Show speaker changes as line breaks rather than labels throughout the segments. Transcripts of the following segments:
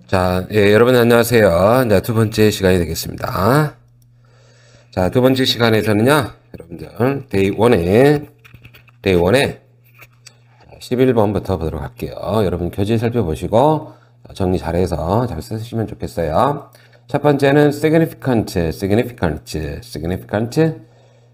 자, 예, 여러분 안녕하세요. 자, 두 번째 시간이 되겠습니다. 자, 두 번째 시간에서는요, 여러분들, 데이 1에 11번부터 보도록 할게요. 여러분 교재 살펴보시고 정리 잘해서 잘 쓰시면 좋겠어요. 첫 번째는 significant.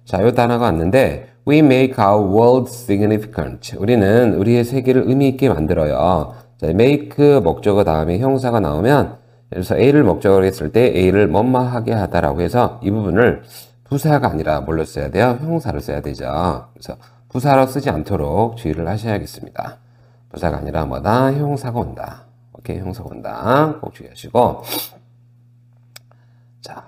자, 요 단어가 왔는데, we make our world significant. 우리는 우리의 세계를 의미 있게 만들어요. 자, make 목적어 다음에 형사가 나오면, 그래서 A를 목적어로 했을 때 A를 뭐뭐하게 하다라고 해서 이 부분을 부사가 아니라 뭘로 써야 돼요? 형사로 써야 되죠. 그래서 부사로 쓰지 않도록 주의를 하셔야겠습니다. 부사가 아니라 뭐다? 형사가 온다. 오케이, 형사가 온다. 꼭 주의하시고. 자,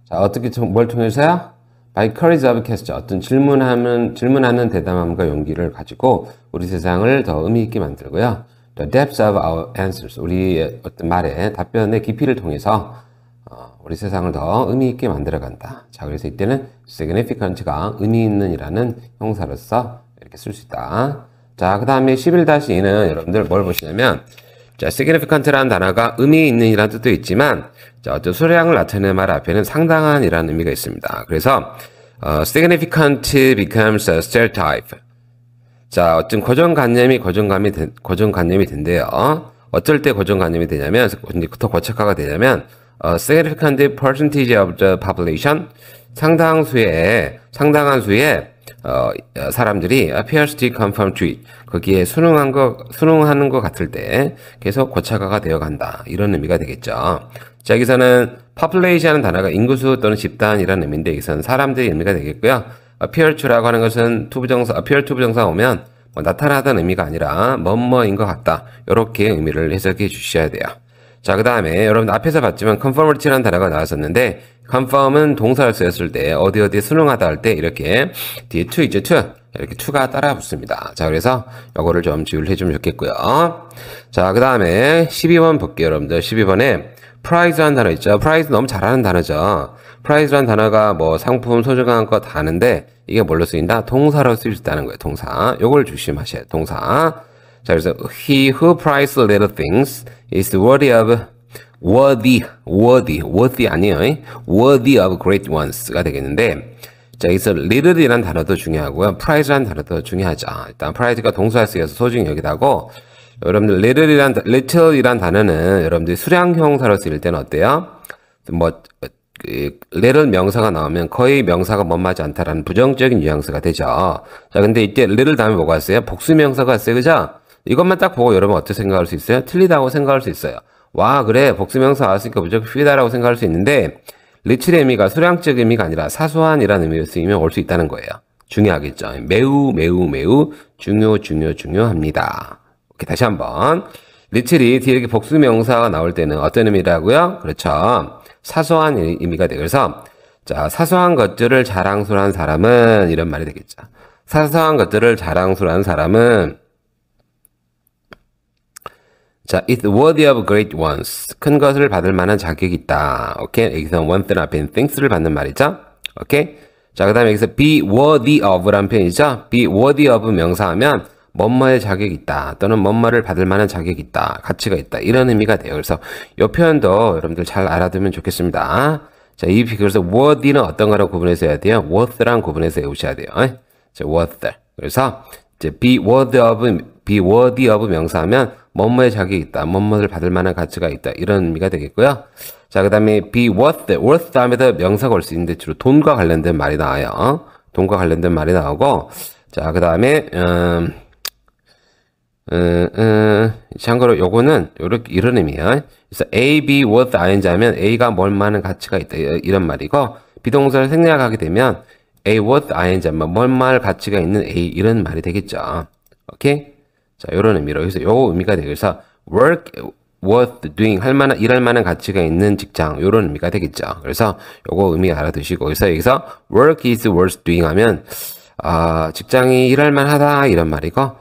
어떻게, 뭘 통해서요? By courage of question. 어떤 질문하는 대담함과 용기를 가지고 우리 세상을 더 의미 있게 만들고요. The depth of our answers. 우리의 어떤 말의 답변의 깊이를 통해서 우리 세상을 더 의미 있게 만들어간다. 자, 그래서 이때는 significant가 의미 있는이라는 형사로서 이렇게 쓸 수 있다. 자, 그 다음에 11-2는 여러분들 뭘 보시냐면, 자, significant라는 단어가 의미 있는이라는 뜻도 있지만, 자, 어떤 수량을 나타내는 말 앞에는 상당한이라는 의미가 있습니다. 그래서 significant becomes a stereotype. 자, 어떤 고정관념이 된대요. 어쩔 때 고정관념이 되냐면, 더 고착화가 되냐면, significant percentage of the population, 상당한 수의 사람들이 appears to conform to it. 거기에 순응하는 것 같을 때 계속 고착화가 되어 간다. 이런 의미가 되겠죠. 자, 여기서는 population이라는 단어가 인구수 또는 집단이라는 의미인데, 여기서는 사람들의 의미가 되겠고요. appear to라고 하는 것은 appear to 부정사 오면 뭐 나타나다는 의미가 아니라 뭐뭐인 것 같다. 이렇게 의미를 해석해 주셔야 돼요. 자, 그 다음에 여러분 앞에서 봤지만 conformity라는 단어가 나왔었는데, conform은 동사를 쓰였을 때 어디 순응하다 할 때 이렇게 뒤에 to 있죠, to. 이렇게 to가 따라 붙습니다. 자, 그래서 요거를 좀 주의를 해주면 좋겠고요. 자, 그 다음에 12번 볼게요, 여러분들. 12번에 prize라는 단어 있죠. prize 너무 잘하는 단어죠. prize라는 단어가 뭐 상품, 소중한 것 다 아는데 이게 뭘로 쓰인다? 동사로 쓰일 수 있다는 거예요. 동사. 요걸 조심하셔야 돼요. 동사. 자, 그래서 he who prizes little things is worthy 아니에요. worthy of great ones가 되겠는데, 자, 여기서 little이라는 단어도 중요하고요. prize라는 단어도 중요하죠. 일단 prize가 동사에 쓰여서 소중히 여기다 하고, 여러분들 little이란 단어는 여러분들이 수량 형사로 쓰일 때는 어때요? 뭐 little 명사가 나오면 거의 명사가 뭐하지 않다라는 부정적인 뉘앙스가 되죠. 자, 근데 이때 little 다음에 뭐가 있어요? 복수 명사가 있어요. 그죠? 이것만 딱 보고 여러분 어떻게 생각할 수 있어요? 틀리다고 생각할 수 있어요. 와, 그래, 복수 명사 나왔으니까 무조건 틀리다라고 생각할 수 있는데, 리틀의 의미가 수량적 의미가 아니라 사소한이라는 의미로 쓰이면 올 수 있다는 거예요. 중요하겠죠. 매우 중요합니다. 오케이, 다시 한번. 리틀이 뒤에 이렇게 복수 명사가 나올 때는 어떤 의미라고요? 그렇죠. 사소한 의미가 돼요. 그래서, 자, 사소한 것들을 자랑스러운 사람은, 이런 말이 되겠죠. 사소한 것들을 자랑스러운 사람은, 자, it's worthy of great ones. 큰 것을 받을 만한 자격이 있다. 오케이? 여기서 one's 앞에 things를 받는 말이죠. 오케이? 자, 그 다음에 여기서 be worthy of라는 표현이죠. be worthy of 명사하면 뭐뭐의 자격이 있다. 또는 뭐뭐를 받을 만한 자격이 있다. 가치가 있다. 이런 의미가 돼요. 그래서 이 표현도 여러분들 잘 알아두면 좋겠습니다. 자, 그래서 worthy는 어떤 거라고 구분해서 해야 돼요? worth랑 구분해서 외우셔야 돼요. 자, worth. 그래서 이제 be worthy of 명사하면 뭐뭐의 자격이 있다. 뭐뭐를 받을 만한 가치가 있다. 이런 의미가 되겠고요. 자, 그 다음에 be worth 다음에도 명사가 올 수 있는데 주로 돈과 관련된 말이 나와요. 돈과 관련된 말이 나오고, 자, 그 다음에 참고로 요거는 이런 의미야. 그래서 A, B, worth, ing 하면 A가 뭘 만한 가치가 있다. 이런 말이고, 비동사를 생략하게 되면 A, worth, ing 하면 뭘 만한 가치가 있는 A 이런 말이 되겠죠. 오케이? 자, 요런 의미로. 그래서 요 의미가 되고, 그래서 work worth doing 일할 만한 가치가 있는 직장, 요런 의미가 되겠죠. 그래서 요거 의미 알아두시고, 그래서 여기서 work is worth doing 하면, 직장이 일할 만하다, 이런 말이고,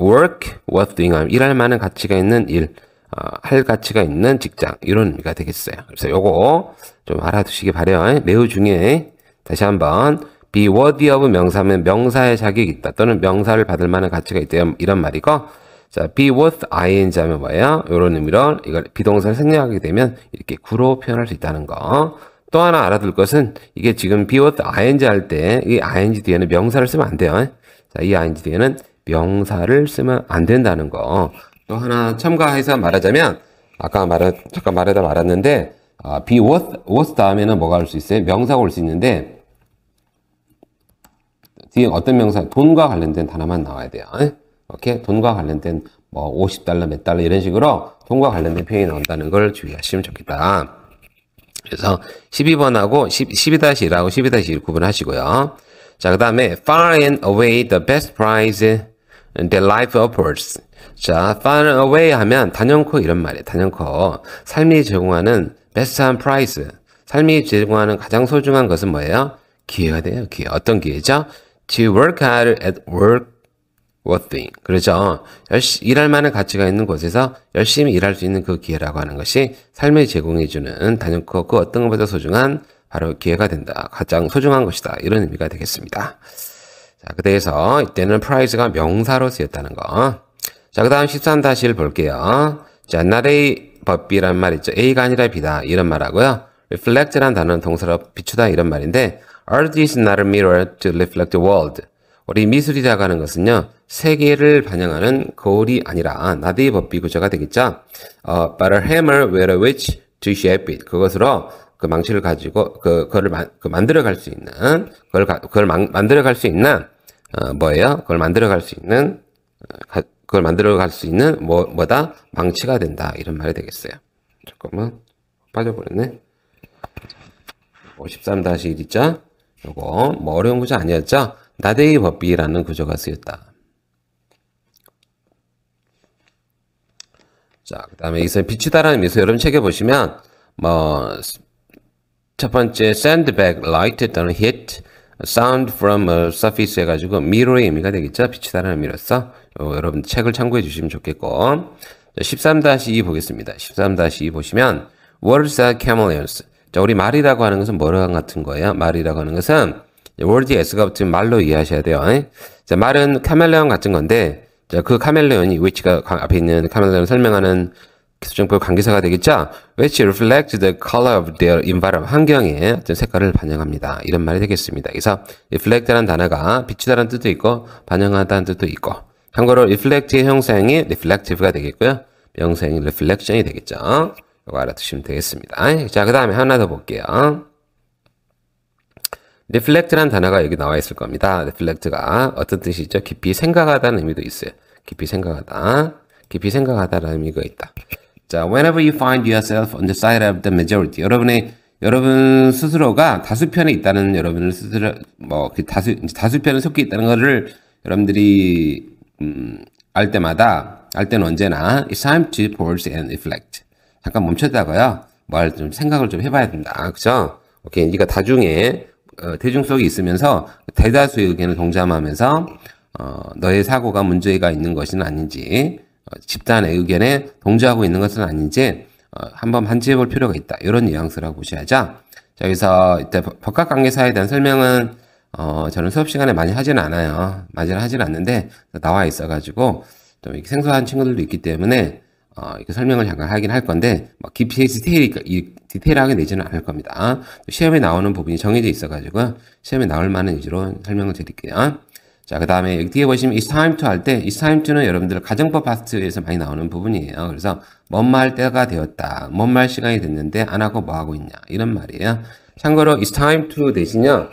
work worth doing 하면 일할 만한 가치가 있는 할 가치가 있는 직장, 이런 의미가 되겠어요. 그래서 요거 좀 알아두시기 바래요. 매우 중요해. 다시 한번. be worthy of 명사면 명사의 자격이 있다 또는 명사를 받을 만한 가치가 있다 이런 말이고, 자, be with ing 하면 뭐예요? 이런 의미로 이걸 비동사를 생략하게 되면 이렇게 구로 표현할 수 있다는 거. 또 하나 알아둘 것은 이게 지금 be with ing 할 때 이 ing 뒤에는 명사를 쓰면 안 돼요. 자, 이 ing 뒤에는 명사를 쓰면 안 된다는 거. 또 하나 첨가해서 말하자면 아까 잠깐 말하다 말았는데 be with 다음에는 뭐가 올 수 있어요? 명사가 올 수 있는데 뒤에 어떤 명사, 돈과 관련된 단어만 나와야 돼요. 오케이? 돈과 관련된 뭐 50달러, 몇 달러 이런 식으로 돈과 관련된 표현이 나온다는 걸 주의하시면 좋겠다. 그래서 12번하고 12-1하고 12-1 구분하시고요. 자, 그 다음에 far and away the best prize the life offers. 자, far away 하면 단연코 이런 말이에요. 단연코. 삶이 제공하는 best한 prize. 삶이 제공하는 가장 소중한 것은 뭐예요? 기회가 돼요. 기회. 어떤 기회죠? To work hard at work worth doing. 그렇죠. 일할 만한 가치가 있는 곳에서 열심히 일할 수 있는 그 기회라고 하는 것이 삶을 제공해주는 단연코 그 어떤 것보다 소중한 바로 기회가 된다. 가장 소중한 것이다. 이런 의미가 되겠습니다. 자, 그래서 이때는 prize가 명사로 쓰였다는 거. 자, 그 다음 13-1 볼게요. 자, not A but B란 말 있죠. A가 아니라 B다. 이런 말하고요. reflect란 단어는 동사로 비추다 이런 말인데 art is not a mirror to reflect the world. 우리 미술이라고 하는 것은요. 세계를 반영하는 거울이 아니라 not A but B 구조가 되겠죠. but a hammer with which to shape it. 그것으로 그 망치를 가지고 그거를 만들어 갈 수 있는 그걸 만들어 갈 수 있는 뭐예요? 그걸 만들어 갈 수 있는 그걸 만들어 갈 수 있는 뭐다? 망치가 된다. 이런 말이 되겠어요. 잠깐만 빠져버렸네. 13-1 있죠? 요거 뭐 어려운 구조 아니었죠? not A but B라는 구조가 쓰였다. 자, 그 다음에 여기서 비추다라는 의미에서 여러분 책에 보시면 뭐 첫 번째 sandbag light 또는 hit sound from a surface 해가지고 미로의 의미가 되겠죠. 비추다라는 의미로서 여러분 책을 참고해 주시면 좋겠고 13-2 보겠습니다. 13-2 보시면 words are chameleons. 자, 우리 말이라고 하는 것은 뭐랑 같은 거예요? 말이라고 하는 것은 word이 s가 붙은 말로 이해하셔야 돼요. 자, 말은 카멜레온 같은 건데 자, 그 카멜레온이 which가 앞에 있는 카멜레온을 설명하는 기술정법 관계사가 되겠죠? which reflect the color of their environment. 환경의 어떤 색깔을 반영합니다. 이런 말이 되겠습니다. 그래서 reflect라는 단어가 비추다라는 뜻도 있고 반영하다는 뜻도 있고 참고로 reflect의 형사형이 reflective가 되겠고요. 명사형이 reflection이 되겠죠. 이거 알아두시면 되겠습니다. 자, 그 다음에 하나 더 볼게요. reflect라는 단어가 여기 나와 있을 겁니다. reflect가 어떤 뜻이죠? 깊이 생각하다는 의미도 있어요. 깊이 생각하다. 깊이 생각하다라는 의미가 있다. 자, whenever you find yourself on the side of the majority. 여러분 스스로가 다수편에 있다는 여러분을 스스로 그 다수편에 속해 있다는 것을 여러분들이 알 때는 언제나 it's time to pause and reflect. 잠깐 멈췄다고요. 좀 생각을 좀 해봐야 된다. 그죠? 오케이. 네가 대중 속에 있으면서 대다수의 의견을 동참하면서 너의 사고가 문제가 있는 것은 아닌지 집단의 의견에 동조하고 있는 것은 아닌지 한번 반지해 볼 필요가 있다. 이런 뉘앙스라고 보셔야죠. 자, 여기서 이때 복합관계사에 대한 설명은 저는 수업 시간에 많이 하지는 않아요. 많이는 하지는 않는데 나와 있어가지고 좀 이렇게 생소한 친구들도 있기 때문에 이렇게 설명을 잠깐 하긴 할 건데 깊이 디테일하게 내지는 않을 겁니다. 시험에 나오는 부분이 정해져 있어가지고 시험에 나올 만한 위주로 설명을 드릴게요. 자, 그 다음에 여기 뒤에 보시면 it's time to 할 때 it's time to는 여러분들 가정법 파트에서 많이 나오는 부분이에요. 그래서 뭔 말 때가 되었다. 뭔 말 시간이 됐는데 안 하고 뭐 하고 있냐. 이런 말이에요. 참고로 it's time to 대신요.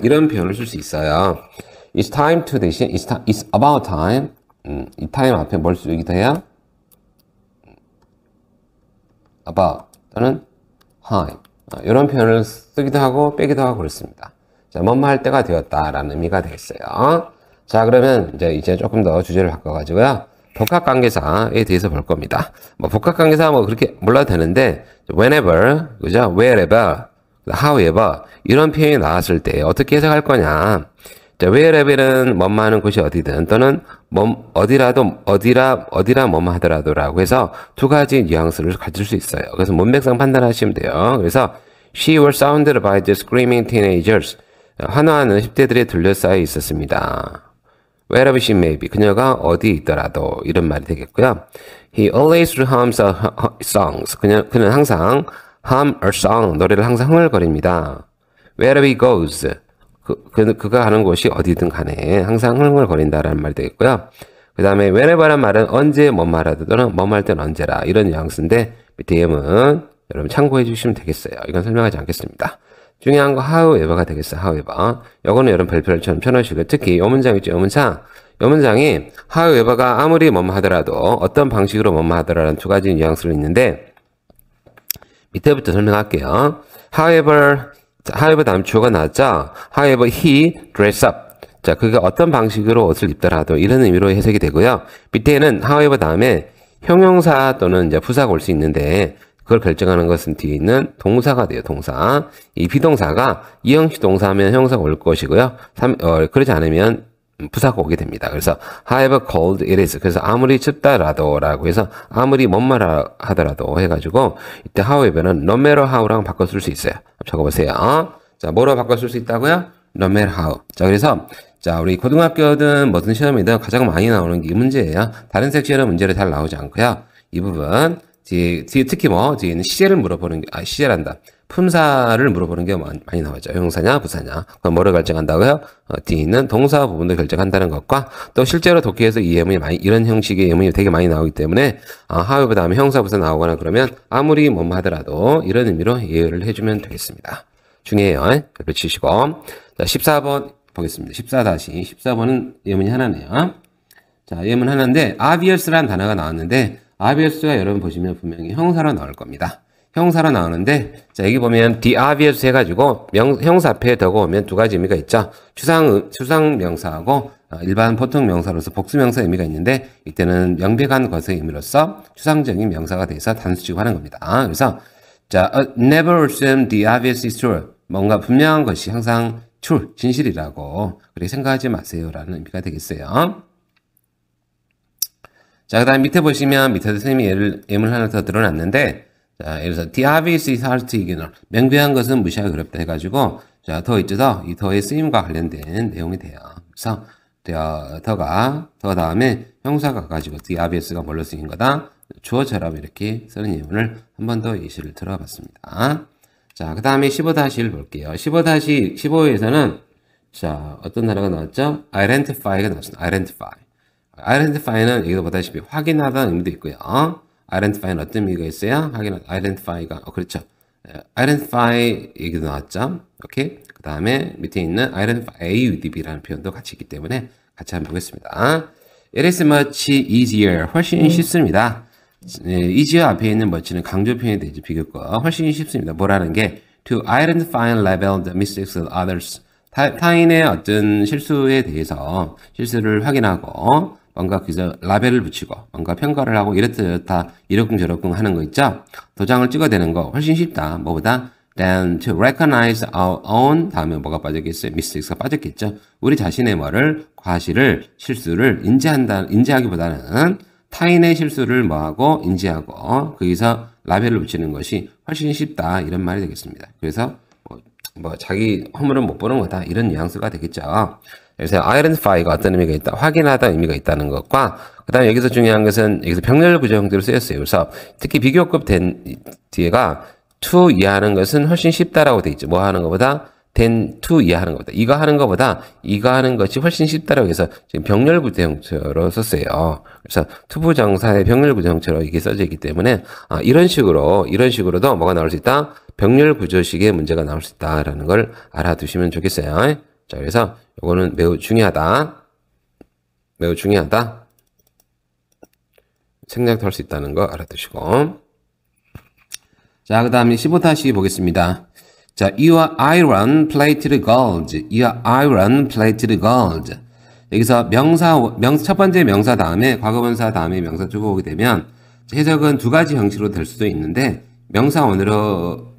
이런 표현을 쓸 수 있어요. it's time to 대신 it's about time. 이 time 앞에 뭘 쓰기도 해요? about 또는 time. 이런 표현을 쓰기도 하고 빼기도 하고 그렇습니다. 자, 뭔 말 때가 되었다라는 의미가 되겠어요. 자, 그러면 이제 조금 더 주제를 바꿔가지고요. 복합관계사에 대해서 볼 겁니다. 복합관계사 그렇게 몰라도 되는데, whenever, 그죠? wherever, however, 이런 표현이 나왔을 때 어떻게 해석할 거냐. 자, wherever는 뭐뭐 하는 곳이 어디든 또는 어디라 뭐뭐 하더라도라고 해서 두 가지 뉘앙스를 가질 수 있어요. 그래서 문맥상 판단하시면 돼요. 그래서 she was surrounded by the screaming teenagers. 환호하는 10대들이 둘러싸여 있었습니다. wherever she may be. 그녀가 어디 있더라도 이런 말이 되겠고요. He always hums songs. 그는 항상 hum a song, 노래를 항상 흥얼거립니다. Wherever he goes. 그가 가는 곳이 어디든 간에 항상 흥얼거린다라는 말이 되겠고요. 그 다음에 whenever란 말은 언제 뭐 말하든 또는 뭐 말 때는 언제라 이런 뉘앙스인데 밑에 예문 여러분 참고해 주시면 되겠어요. 이건 설명하지 않겠습니다. 중요한 거 however가 되겠어요. however. 요거는 여러분 별표처럼 쳐놓으시고 특히 요 문장 있죠. 요 문장이 however가 아무리 뭐뭐 하더라도 어떤 방식으로 뭐뭐 하더라라는 두 가지 뉘앙스로 있는데 밑에부터 설명할게요. however 다음 주어가 나왔죠. however he dress up. 자, 그가 어떤 방식으로 옷을 입더라도 이런 의미로 해석이 되고요. 밑에는 however 다음에 형용사 또는 이제 부사가 올 수 있는데 그걸 결정하는 것은 뒤에 있는 동사가 돼요. 동사. 이 비동사가 이형식 동사하면 형용사가 올 것이고요. 그러지 않으면 부사가 오게 됩니다. 그래서 however cold it is. 그래서 아무리 춥다라도 라고 해서 아무리 뭔 말 하더라도 해가지고 이때 however는 no matter how랑 바꿔 쓸 수 있어요. 적어보세요. 자, 뭐로 바꿔 쓸 수 있다고요? no matter how. 자, 그래서 자, 우리 고등학교든 무슨 시험이든 가장 많이 나오는 게 이 문제예요. 다른 섹션은 문제를 잘 나오지 않고요. 이 부분 뒤에 특히 뒤에는 시제를 물어보는 게 시제란다. 품사를 물어보는 게 많이 나오죠. 형용사냐 부사냐. 그럼 뭐를 결정한다고요? 뒤에 있는 동사 부분도 결정한다는 것과 또 실제로 독해에서 이 예문이 이런 형식의 예문이 되게 많이 나오기 때문에 however 다음에 형용사 부사 나오거나 그러면 아무리 뭐뭐 하더라도 이런 의미로 이해를 해주면 되겠습니다. 중요해요. 별표 치시고. 자, 14번 보겠습니다. 14-14번은 예문이 하나네요. 자, 예문 하나인데 obvious란 단어가 나왔는데 obvious가 여러분 보시면 분명히 형사로 나올 겁니다. 형사로 나오는데 자, 여기 보면 the obvious 해가지고 형사 앞에 더가 오면 두 가지 의미가 있죠. 추상 명사하고 일반 보통 명사로서 복수 명사 의미가 있는데 이때는 명백한 것의 의미로서 추상적인 명사가 돼서 단수 취급하는 겁니다. 그래서 자, never assume the obvious is true. 뭔가 분명한 것이 항상 true, 진실이라고 그렇게 생각하지 마세요라는 의미가 되겠어요. 자, 그 다음 밑에 보시면 밑에도 선생님이 예문 하나 더 드러났는데 자, 예를 들어서 the obvious is hard to ignore. 명백한 것은 무시하기 어렵다 해가지고 자, 더 있죠. 이 더의 쓰임과 관련된 내용이 돼요. 그래서 더 다음에 형사가 가지고 the obvious가 뭘로 쓰인 거다? 주어처럼 이렇게 쓰는 예문을 한 번 더 예시를 들어봤습니다. 자, 그 다음에 15-1 볼게요. 15-15에서는 자, 어떤 단어가 나왔죠? identify가 나왔습니다. identify는 여기도 보다시피 확인하다는 의미도 있고요. identify는 어떤 의미가 있어요? identify가 그렇죠. identify 얘기도 나왔죠. 오케이. 그 다음에 밑에 있는 identify AUDB라는 표현도 같이 있기 때문에 같이 한번 보겠습니다. It is much easier. 훨씬 쉽습니다. easier 앞에 있는 much는 강조 표현이 되죠. 비교과. 훨씬 쉽습니다. 뭐라는 게 to identify and label the mistakes of others. 타인의 어떤 실수에 대해서 실수를 확인하고 뭔가 그저 라벨을 붙이고 뭔가 평가를 하고 이렇다 이러쿵저러쿵 하는 거 있죠. 도장을 찍어대는 거 훨씬 쉽다. 뭐보다 than to recognize our own 다음에 뭐가 빠졌겠어요? mistakes가 빠졌겠죠. 우리 자신의 과실을 실수를 인지하기보다는 타인의 실수를 뭐하고 인지하고 거기서 라벨을 붙이는 것이 훨씬 쉽다 이런 말이 되겠습니다. 그래서 자기 허물은 못 보는 거다 이런 뉘앙스가 되겠죠. 그래서 identify가 어떤 의미가 있다, 확인하다 의미가 있다는 것과 그 다음에 여기서 중요한 것은 여기서 병렬 구조 형태로 쓰였어요. 그래서 특히 비교급 된 뒤에가 to 이해하는 것은 훨씬 쉽다라고 돼 있죠. 뭐 하는 것보다 than to 이해하는 것보다 이거 하는 것보다 이거 하는 것이 훨씬 쉽다라고 해서 지금 병렬 구조 형태로 썼어요. 그래서 투부정사의 병렬 구조 형태로 이게 써져 있기 때문에 이런 식으로도 뭐가 나올 수 있다? 병렬 구조식의 문제가 나올 수 있다라는 걸 알아두시면 좋겠어요. 자, 그래서 이거는 매우 중요하다. 생략도 할 수 있다는 거 알아두시고. 자, 그 다음에 15-2 보겠습니다. 자, your iron plated gold. your iron plated gold. 여기서 첫 번째 명사 다음에 과거분사 다음에 명사 두고 오게 되면 해석은 두 가지 형식으로 될 수도 있는데 명사원으로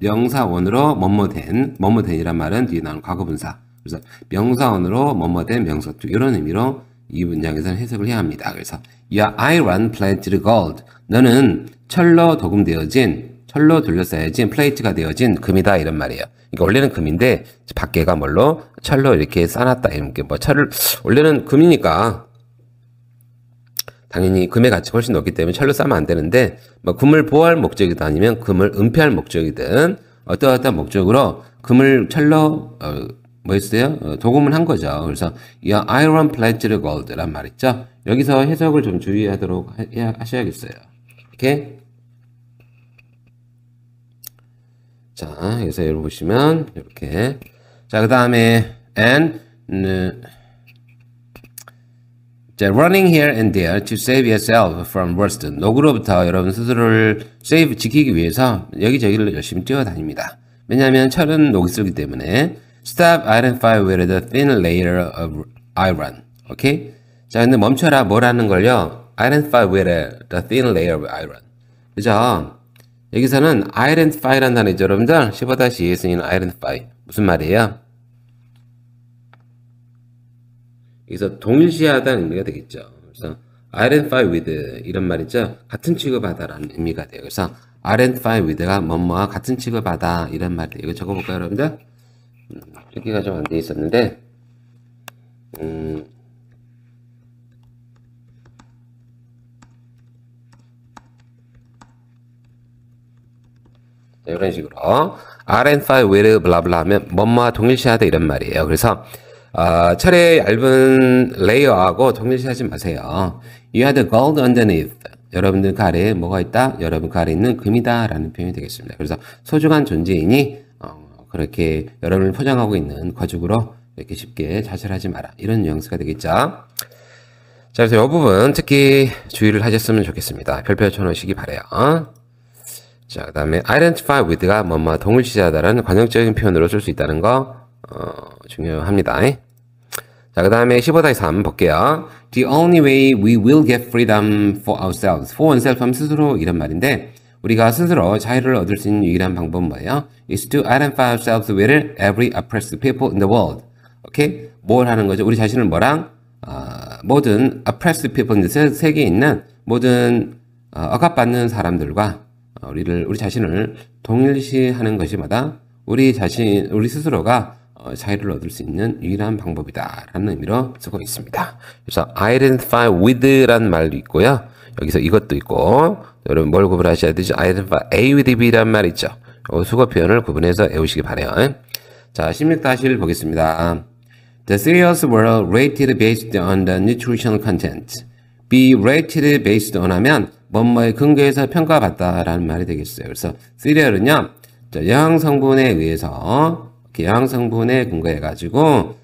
뭐뭐된이란 말은 뒤에 나오는 과거분사. 그래서 명사원으로 뭐뭐된 명사투 이런 의미로 이 문장에서는 해석을 해야 합니다. 그래서 your iron plated gold. 너는 철로 도금되어진 철로 둘러싸여진 플레이트가 되어진 금이다 이런 말이에요. 그러니까 원래는 금인데 밖에가 뭘로 철로 이렇게 쌓아놨다 이렇게 뭐 철을 원래는 금이니까 당연히 금의 가치가 훨씬 높기 때문에 철로 싸면 안 되는데 뭐 금을 보호할 목적이든 아니면 금을 은폐할 목적이든 어떠한 목적으로 금을 철로 뭐였어요? 도금을 한 거죠. 그래서 이 iron plated gold란 말 있죠. 여기서 해석을 좀 주의하도록 하셔야겠어요. 이렇게 자, 그래서 여러분 보시면 이렇게 자, 그 다음에 and 자, running here and there to save yourself from worst. 녹으로부터 여러분 스스로를 save 지키기 위해서 여기저기를 열심히 뛰어다닙니다. 왜냐하면 철은 녹이 쓰기 때문에 stop identify with the thin layer of iron. 오케이? 자, 근데 멈춰라 뭐라는 걸요? identify with the thin layer of iron. 그죠? 여기서는 identify라는 단어죠, 여러분들. 15-2에 쓰이는 identify. 무슨 말이에요? 여기서 동일시하다는 의미가 되겠죠. 그래서 identify with 이런 말이죠. 같은 취급하다라는 의미가 돼요. 그래서 identify with가 뭐뭐와 같은 취급하다 이런 말이에요. 이거 적어볼까요, 여러분들? 여기가 좀 안 돼 있었는데 이런 식으로 identify with 블라블라 하면 뭐뭐와 동일시하다 이런 말이에요. 그래서 철의 얇은 레이어하고 동일시하지 마세요. You had gold underneath. 여러분들 그 아래에 뭐가 있다? 여러분 그 아래에 있는 금이다 라는 표현이 되겠습니다. 그래서 소중한 존재이니 그렇게 여러분을 포장하고 있는 거죽으로 이렇게 쉽게 자살하지 마라. 이런 뉘앙스가 되겠죠. 자, 그래서 이 부분 특히 주의를 하셨으면 좋겠습니다. 별표 쳐놓으시기 바래요. 자, 그 다음에 identify with가 뭐뭐 동일시하다라는 관용적인 표현으로 쓸 수 있다는 거 중요합니다. 자, 그 다음에 15-3 볼게요. The only way we will get freedom for ourselves. for oneself 하면 스스로 이런 말인데 우리가 스스로 자유를 얻을 수 있는 유일한 방법은 뭐예요? is to identify ourselves with every oppressed people in the world. 오케이? 뭘 하는 거죠? 우리 자신을 뭐랑? 모든 oppressed people, 세계에 있는 모든 억압받는 사람들과 우리 자신을 동일시하는 것이 뭐다? 우리 스스로가 자유를 얻을 수 있는 유일한 방법이다 라는 의미로 쓰고 있습니다. 그래서 identify with라는 말도 있고요. 여기서 이것도 있고 여러분 뭘 구분하셔야 되죠? identify A with B란 말 있죠. 수거 표현을 구분해서 외우시기 바래요. 자, 16-1 보겠습니다. The cereals were rated based on the nutritional content. Be rated based on 하면 뭐뭐에 근거해서 평가받다라는 말이 되겠어요. 그래서 cereal은요, 영양 성분에 의해서 영양 성분에 근거해가지고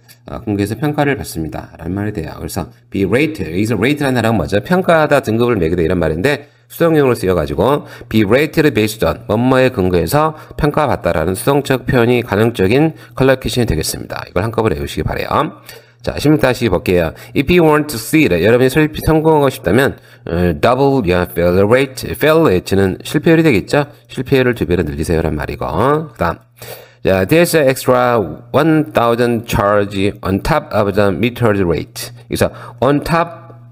근거해서 평가를 받습니다. 라는 말이 돼요. 그래서 be rated, 여기서 rate라는 단어가 뭐죠? 평가하다, 등급을 매기다 이런 말인데 수동형으로 쓰여가지고 be rated based on 뭐뭐에 근거해서 평가받다라는 수동적 표현이 가능적인 컬러케이션이 되겠습니다. 이걸 한꺼번에 외우시기 바래요. 자, 16-2 볼게요. If you want to succeed, 여러분이 성공하고 싶다면 double your failure rate. failure rate는 실패율이 되겠죠? 실패율을 2배로 늘리세요 라는 말이고. 그 다음 자, there's an extra 1,000 charge on top of the metered rate. 그래서 on top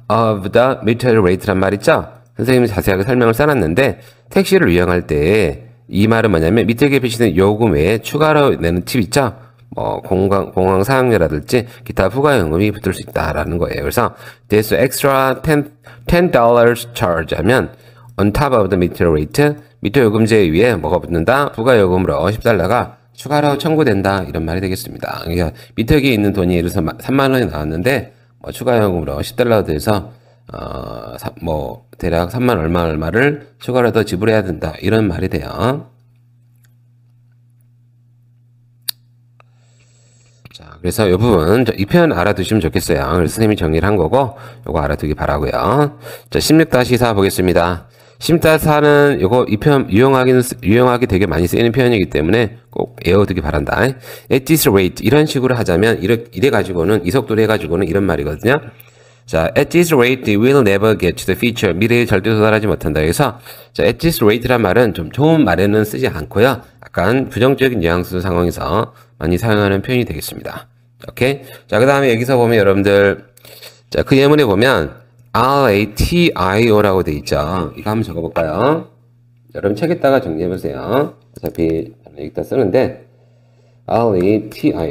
of the metered rate란 말 있죠? 선생님이 자세하게 설명을 써놨는데 택시를 이용할 때 이 말은 뭐냐면 밑에 표시된 요금 외에 추가로 내는 팁 있죠? 뭐 공항 사용료라든지 기타 부가요금이 붙을 수 있다라는 거예요. 그래서 there's extra $10 charge 하면 on top of the meter rate 미터 요금제 위에 뭐가 붙는다? 부가요금으로 10달러가 추가로 청구된다 이런 말이 되겠습니다. 그러니까 미터기에 있는 돈이 예를 들어서 3만 원이 나왔는데 뭐 추가요금으로 10달러 돼서 뭐 대략 3만 얼마를 추가로 더 지불해야 된다 이런 말이 돼요. 자, 그래서 이 부분 이 표현 알아두시면 좋겠어요. 그래서 선생님이 정리를 한 거고 요거 알아두기 바라고요. 자, 16-4 보겠습니다. 16-4는 이 표현 유용하게 되게 많이 쓰이는 표현이기 때문에 꼭 외워두기 바란다. At this rate 이런 식으로 하자면 이래 가지고는 이 속도로 해가지고는 이런 말이거든요. 자, at this rate we will never get to the future. 미래에 절대 도달하지 못한다. 그래서 자, at this rate란 말은 좀 좋은 말에는 쓰지 않고요. 약간 부정적인 뉘앙스 상황에서 많이 사용하는 표현이 되겠습니다. 오케이? 자, 그 다음에 여기서 보면 여러분들 자, 그 예문에 보면 RATIO라고 돼 있죠. 이거 한번 적어볼까요? 여러분 책에다가 정리해보세요. 어차피 여기다 쓰는데,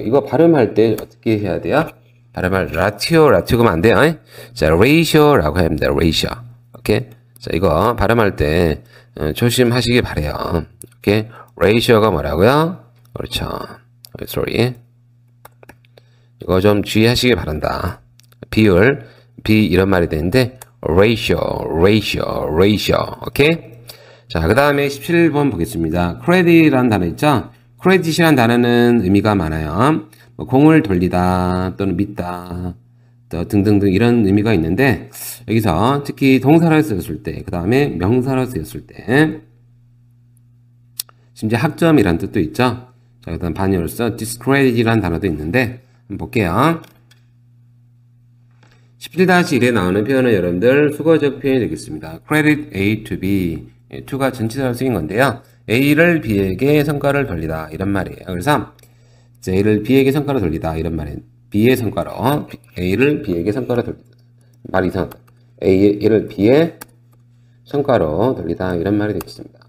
이거 발음할 때 어떻게 해야 돼요? 발음할 라티오가 안 돼요. 자, ratio라고 합니다. ratio. 오케이? 자, 이거 발음할 때 조심하시기 바래요. 오케이? ratio가 뭐라고요? 그렇죠. sorry. 이거 좀 주의하시기 바란다. 비율, 이런 말이 되는데, ratio. 오케이? 자, 그 다음에 17번 보겠습니다. credit이라는 단어 있죠? credit이라는 단어는 의미가 많아요. 뭐 공을 돌리다, 또는 믿다, 또 등등등 이런 의미가 있는데, 여기서 특히 동사로 쓰였을 때, 그 다음에 명사로 쓰였을 때, 심지어 학점이란 뜻도 있죠? 자, 그 다음 반의어로서 discredit이라는 단어도 있는데, 한번 볼게요. 17-1에 나오는 표현은 여러분들 수거적 표현이 되겠습니다. credit A to B. to가 전치사로 쓰인 건데요. A를 B에게 성과를 돌리다. 이런 말이에요. 그래서 A를 B에게 성과를 돌리다. 이런 말이에요. B의 성과로 A를 B에게 성과로 돌리다. 말이 이상하다. A를 B의 성과로 돌리다. 이런 말이 되겠습니다.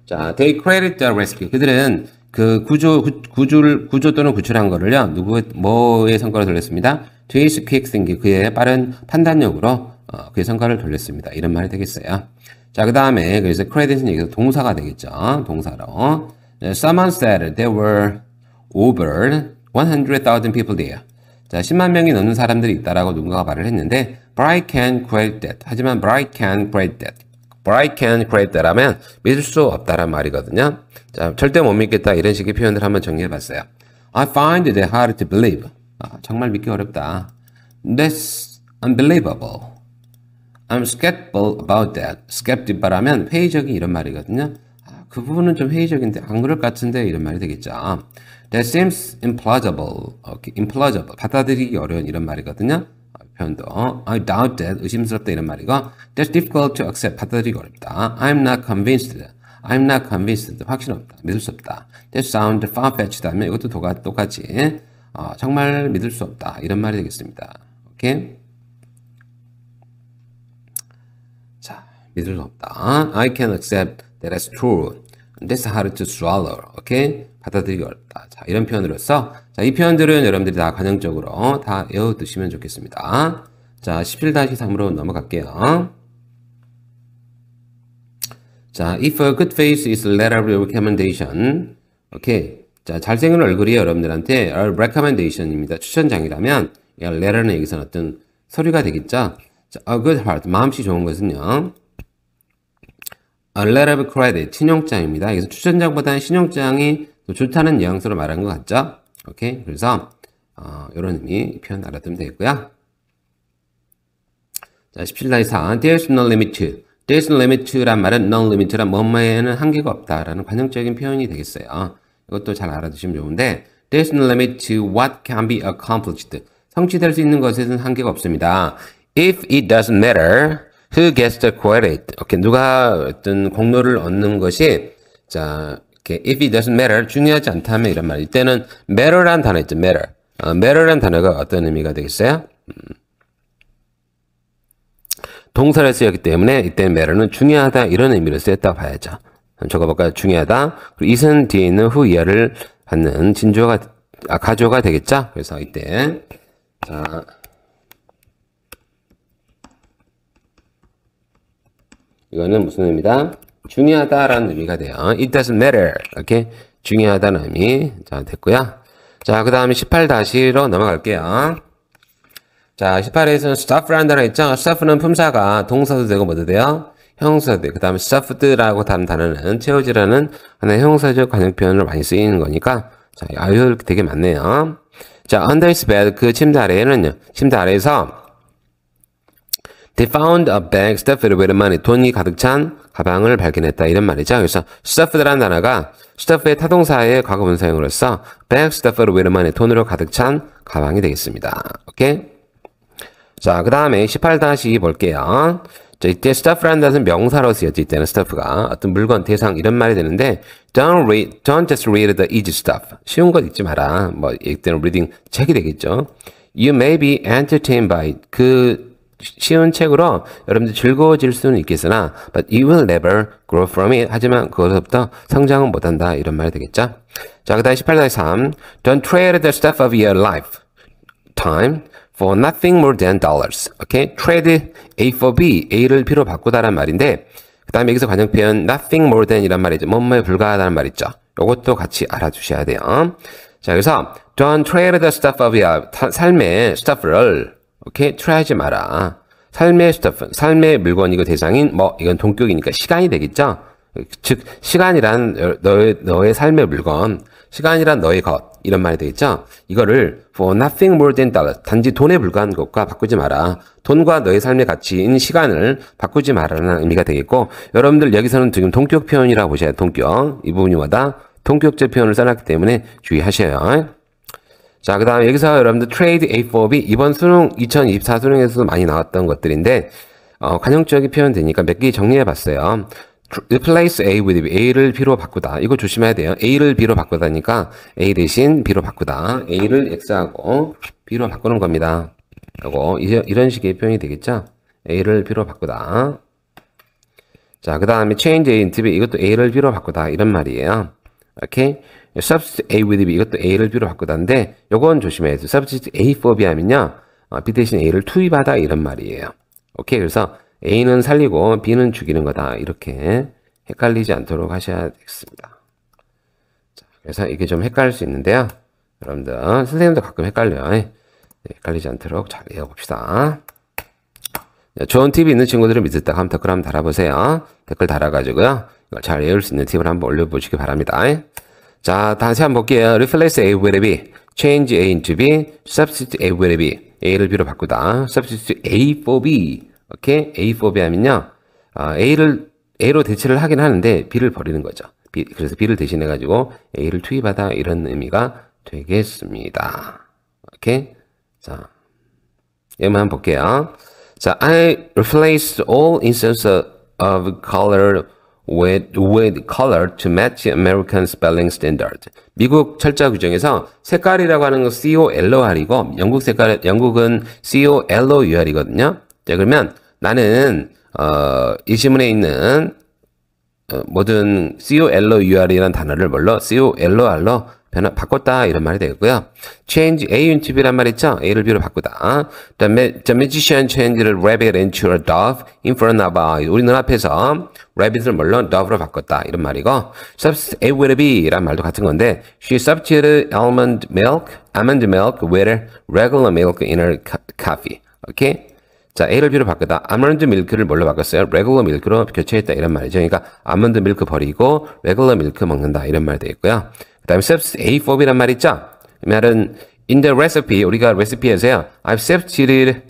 자, they credit the rescue. 그들은 그 구조 또는 구출한 거를요, 뭐의 성과를 돌렸습니다? to his quick thinking. 그의 빠른 판단력으로, 그의 성과를 돌렸습니다. 이런 말이 되겠어요. 자, 그 다음에, 그래서 credit은 여기서 동사가 되겠죠. 동사로. Someone said there were over 100,000 people there. 자, 10만 명이 넘는 사람들이 있다라고 누군가가 말을 했는데, but I can't credit that. 하지만, but I can't credit that. but I can't credit that 하면 믿을 수 없다란 말이거든요. 자, 절대 못 믿겠다. 이런 식의 표현들 한번 정리해 봤어요. I find it hard to believe. 정말 믿기 어렵다. That's unbelievable. I'm skeptical about that. skeptical 하면 회의적인 이런 말이거든요. 그 부분은 좀 회의적인데 안 그럴 것 같은데 이런 말이 되겠죠. That seems implausible. Okay, implausible. 받아들이기 어려운 이런 말이거든요. 표현도 I doubt that. 의심스럽다 이런 말이고 That's difficult to accept. 받아들이기 어렵다. I'm not convinced. 확신 없다. 믿을 수 없다. That sounds far-fetched 하면 이것도 똑같이 정말 믿을 수 없다. 이런 말이 되겠습니다. 오케이? 자, 믿을 수 없다. I can't accept that as true. That's hard to swallow. 오케이? 받아들이기 어렵다. 자, 이런 표현으로서 자, 이 표현들은 여러분들이 다 관용적으로 다 외워두시면 좋겠습니다. 자, 17-3으로 넘어갈게요. 자, if a good face is a letter of recommendation. 오케이. 자, 잘생긴 얼굴이 여러분들한테 a recommendation입니다. 추천장이라면 이 letter는 여기서는 어떤 서류가 되겠죠. 자, a good heart. 마음씨 좋은 것은요. a letter of credit. 신용장입니다. 여기서 추천장보다는 신용장이 더 좋다는 뉘앙스로 말한 것 같죠. 오케이. 그래서 이런 의미 표현 알아두면 되겠고요. 자, 17-4. There's no limit to. There's no limit to란 말은 no limit란 뭐뭐에는 한계가 없다라는 관용적인 표현이 되겠어요. 이것도 잘 알아두시면 좋은데 There's no limit to what can be accomplished. 성취될 수 있는 것에는 한계가 없습니다. If it doesn't matter who gets the credit. 오케이. 누가 어떤 공로를 얻는 것이 자, 이렇게 if it doesn't matter 중요하지 않다면 이런 말. 이때는 matter란 단어 있죠. matter. matter란 단어가 어떤 의미가 되겠어요? 동사를 쓰였기 때문에 이때는 matter는 중요하다 이런 의미로 쓰였다고 봐야죠. 적어볼까요? 중요하다. 그리고 it은 뒤에 있는 후 이하를 받는 진조가 가조가 되겠죠. 그래서 이때 자 이거는 무슨 의미다? 중요하다라는 의미가 돼요. It doesn't matter. 이렇게 중요하다는 의미 자 됐고요. 자, 그 다음에 18-로 넘어갈게요. 자, 18에서는 stuff라는 단어 있죠? stuff는 품사가 동사도 되고 뭐도 돼요? 형용사도 돼요. 그 다음에 stuffed라고 다른 단어는 채워지라는 하나의 형용사적 관용 표현으로 많이 쓰이는 거니까 자, 아유 되게 많네요. 자, under his bed 그 침대 아래에는요. 침대 아래에서 They found a bag stuffed with money. 돈이 가득 찬 가방을 발견했다. 이런 말이죠. 그래서 stuffed라는 단어가 stuff의 타동사의 과거 분사형으로서 bag stuffed with money. 돈으로 가득 찬 가방이 되겠습니다. 오케이? 자, 그 다음에 18-2 볼게요. 자, 이때 stuff라는 단어는 명사로 쓰였죠. 이때는 stuff가 어떤 물건, 대상 이런 말이 되는데 don't just read the easy stuff. 쉬운 것 읽지 마라. 뭐 이때는 reading 책이 되겠죠. You may be entertained by 그 쉬운 책으로 여러분들 즐거워질 수는 있겠으나 but you will never grow from it. 하지만 그것부터 성장은 못한다. 이런 말이 되겠죠. 자, 그 다음 18-3 Don't trade the stuff of your lifetime for nothing more than dollars. Okay? Trade A for B. A를 B로 바꾸다란 말인데 그 다음에 여기서 관용 표현 nothing more than 이란 말이죠. 뭐뭐에 불과하다는 말 있죠. 요것도 같이 알아주셔야 돼요. 자, 그래서 Don't trade the stuff of your 삶의 stuff를 오케이? 트라이하지 마라. 삶의 stuff, 삶의 물건 이거 대상인 뭐 이건 동격이니까 시간이 되겠죠? 즉 시간이란 너의 삶의 물건, 시간이란 너의 것 이런 말이 되겠죠? 이거를 for nothing more than dollars 단지 돈에 불과한 것과 바꾸지 마라. 돈과 너의 삶의 가치인 시간을 바꾸지 마라는 의미가 되겠고 여러분들 여기서는 지금 동격 표현이라고 보셔야 돼요. 동격 이 부분이마다 동격제 표현을 써놨기 때문에 주의하셔요. 자, 그 다음에 여기서 여러분들 trade A for B 이번 수능 2024 수능에서도 많이 나왔던 것들인데 관용적인 표현 되니까 몇 개 정리해 봤어요. replace A with B A를 B로 바꾸다 이거 조심해야 돼요. A를 B로 바꾸다니까 A 대신 B로 바꾸다 A를 X하고 B로 바꾸는 겁니다. 그리고 이런 식의 표현이 되겠죠. A를 B로 바꾸다. 자, 그 다음에 change A into B 이것도 A를 B로 바꾸다 이런 말이에요. 오케이? substitute A with B 이것도 A를 B로 바꾸다인데 요건 조심해야 돼요. substitute A for B 하면요 B 대신 A를 투입하다 이런 말이에요. 오케이? 그래서 A는 살리고 B는 죽이는 거다 이렇게 헷갈리지 않도록 하셔야 되겠습니다. 자, 그래서 이게 좀 헷갈릴 수 있는데요. 여러분들 선생님도 가끔 헷갈려요. 네, 헷갈리지 않도록 잘 외워봅시다. 좋은 팁이 있는 친구들을 믿었다 하면 댓글 한번 달아보세요. 댓글 달아가지고요 이걸 잘 외울 수 있는 팁을 한번 올려보시기 바랍니다. 자, 다시 한번 볼게요. Replace A with B, change A into B, substitute A with B. A를 B로 바꾸다. Substitute A for B. 오케이? A for B 하면요. A로 대체를 하긴 하는데 B를 버리는 거죠. 그래서 B를 대신해가지고 A를 투입하다 이런 의미가 되겠습니다. 오케이? 자, 얘만 한번 볼게요. 자, I replaced all instances of color with color to match American spelling standard. 미국 철자 규정에서 색깔이라고 하는 건 COLOR이고 영국은 COLOUR이거든요. 자, 그러면 나는 이 지문에 있는 모든 COLOUR이라는 단어를 뭘로 COLOR로 바꿨다 이런 말이 되겠고요. change A into B란 말 있죠? A를 B로 바꾸다. The magician changed a rabbit into a dove in front of us. 우리 눈앞에서 rabbit을 뭘로? dove로 바꿨다 이런 말이고 substitute A with B 란 말도 같은 건데 she substituted almond milk with regular milk in her coffee. 오케이? 자, A를 B로 바꾸다. 아몬드 밀크를 뭘로 바꿨어요? 레귤러 밀크로 교체했다 이런 말이죠. 그러니까 아몬드 밀크 버리고 레귤러 밀크 먹는다 이런 말이 되겠고요. 그 다음에 substitute A for B란 말 있죠? 이 말은 in the recipe 우리가 레시피에서요. I've substituted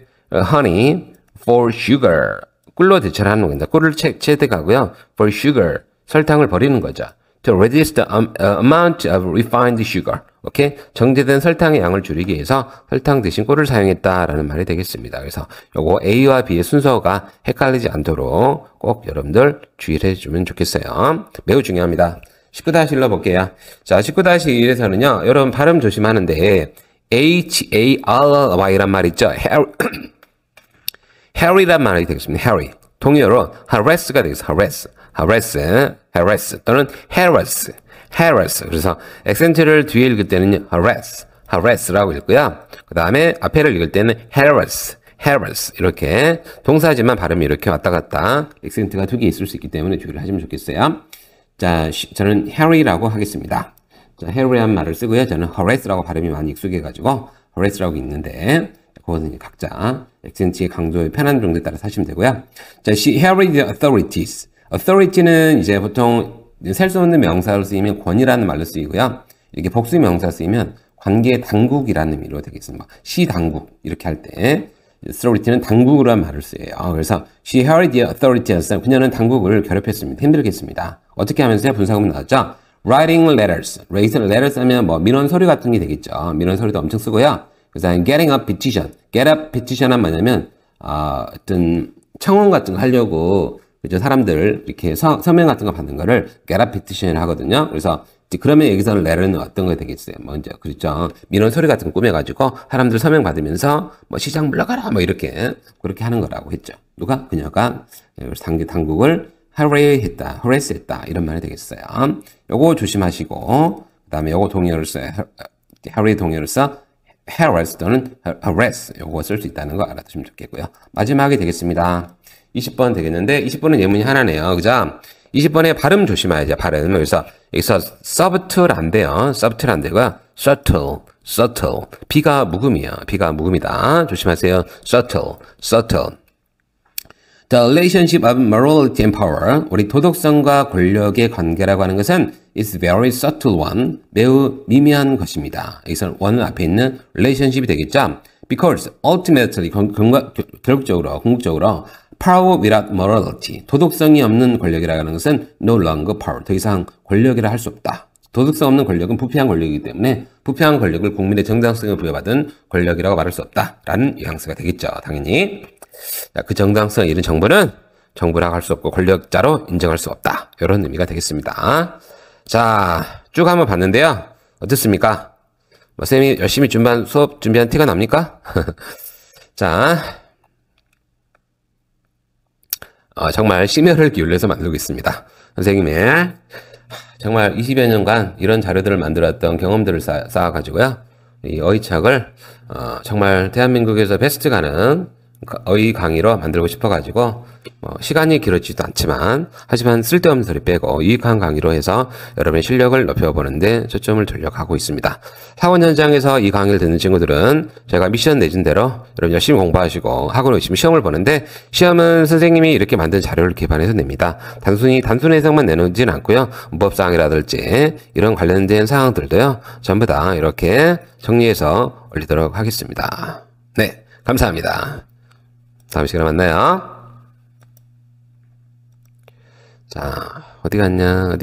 honey for sugar. 꿀로 대체를 하는 겁니다. 꿀을 채택하고요. for sugar. 설탕을 버리는 거죠. to reduce the amount of refined sugar. 오케이? 정제된 설탕의 양을 줄이기 위해서 설탕 대신 꿀을 사용했다라는 말이 되겠습니다. 그래서 요거 A와 B의 순서가 헷갈리지 않도록 꼭 여러분들 주의를 해주면 좋겠어요. 매우 중요합니다. 19-1로 볼게요. 자, 19-1에서는요, 여러분 발음 조심하는데, H-A-R-Y란 말 있죠? Harry란 말이 되겠습니다. Harry. 동의어로 harass가 되겠습니다. harass 또는 harass. 그래서 액센트를 뒤에 읽을 때는 harass라고 읽고요. 그 다음에 앞에를 읽을 때는 harass 이렇게 동사지만 발음이 이렇게 왔다 갔다 액센트가 두 개 있을 수 있기 때문에 주의를 하시면 좋겠어요. 자, 저는 Harry라고 하겠습니다. 자, Harry란 말을 쓰고요. 저는 harass라고 발음이 많이 익숙해가지고 harass라고 읽는데 그거는 각자 액센트의 강조의 편한 정도에 따라서 하시면 되고요. 자, she harried the authorities. authority는 이제 보통 셀 수 없는 명사로 쓰이면 권위라는 말로 쓰이고요. 이렇게 복수 명사 쓰이면 관계 당국이라는 의미로 되겠습니다. 시 당국 이렇게 할 때 authority는 당국으로 한 말을 쓰여요. 그래서 she harried the authorities. 그녀는 당국을 괴롭혔습니다. 힘들게 했습니다. 어떻게 하면서요? 분사구문 나왔죠? writing letters 하면 뭐 민원 서류 같은 게 되겠죠. 민원 서류도 엄청 쓰고요. 그래서 getting a petition. get a petition은 뭐냐면 어떤 청원 같은 거 하려고 그죠? 사람들 이렇게 서명 같은 거 받는 거를 get a petition을 하거든요. 그래서 그러면 여기서는 letter는 어떤 거 되겠어요? 먼저 그렇죠. 민원 서류 같은 거 꾸며가지고 사람들 서명 받으면서 뭐 시장 물러가라 뭐 이렇게 그렇게 하는 거라고 했죠. 누가? 그녀가 당국을 harass했다 이런 말이 되겠어요. 요거 조심하시고 그다음에 요거 동의어를 써요. harass 동의어를 써 harass 또는 harass 요거 쓸 수 있다는 거 알아두시면 좋겠고요. 마지막에 되겠습니다. 20번 되겠는데 20번은 예문이 하나네요. 그죠? 20번에 발음 조심해야죠. 발음. 그래서 여기서 subtle 안 돼요. subtle 안 되고요. subtle. B가 묵음이에요. B가 묵음이다. 조심하세요. subtle. The relationship of morality and power. 우리 도덕성과 권력의 관계라고 하는 것은 is very subtle one. 매우 미미한 것입니다. 여기서 one은 앞에 있는 relationship이 되겠죠. Because ultimately, 결국적으로, 궁극적으로 power without morality. 도덕성이 없는 권력이라고 하는 것은 no longer power. 더 이상 권력이라 할 수 없다. 도덕성 없는 권력은 부패한 권력이기 때문에 부패한 권력을 국민의 정당성을 부여받은 권력이라고 말할 수 없다라는 뉘앙스가 되겠죠. 당연히. 자, 그 정당성 잃은 정부는 정부라고 할 수 없고 권력자로 인정할 수 없다. 이런 의미가 되겠습니다. 자, 쭉 한번 봤는데요. 어떻습니까? 뭐 쌤이 열심히 수업 준비한 티가 납니까? 자, 정말 심혈을 기울여서 만들고 있습니다. 선생님의 정말 20여 년간 이런 자료들을 만들었던 경험들을 쌓아가지고요. 이 어휘책을 정말 대한민국에서 베스트 가는 어휘 강의로 만들고 싶어가지고 시간이 길어지지도 않지만 하지만 쓸데없는 소리 빼고 유익한 강의로 해서 여러분의 실력을 높여보는데 초점을 돌려가고 있습니다. 학원 현장에서 이 강의를 듣는 친구들은 제가 미션 내준 대로 여러분 열심히 공부하시고 학원 열심히 시험을 보는데 시험은 선생님이 이렇게 만든 자료를 기반해서 냅니다. 단순 해석만 내놓진 않고요. 문법사항이라든지 이런 관련된 사항들도요. 전부 다 이렇게 정리해서 올리도록 하겠습니다. 네, 감사합니다. 다음 시간에 만나요. 자, 어디 갔냐?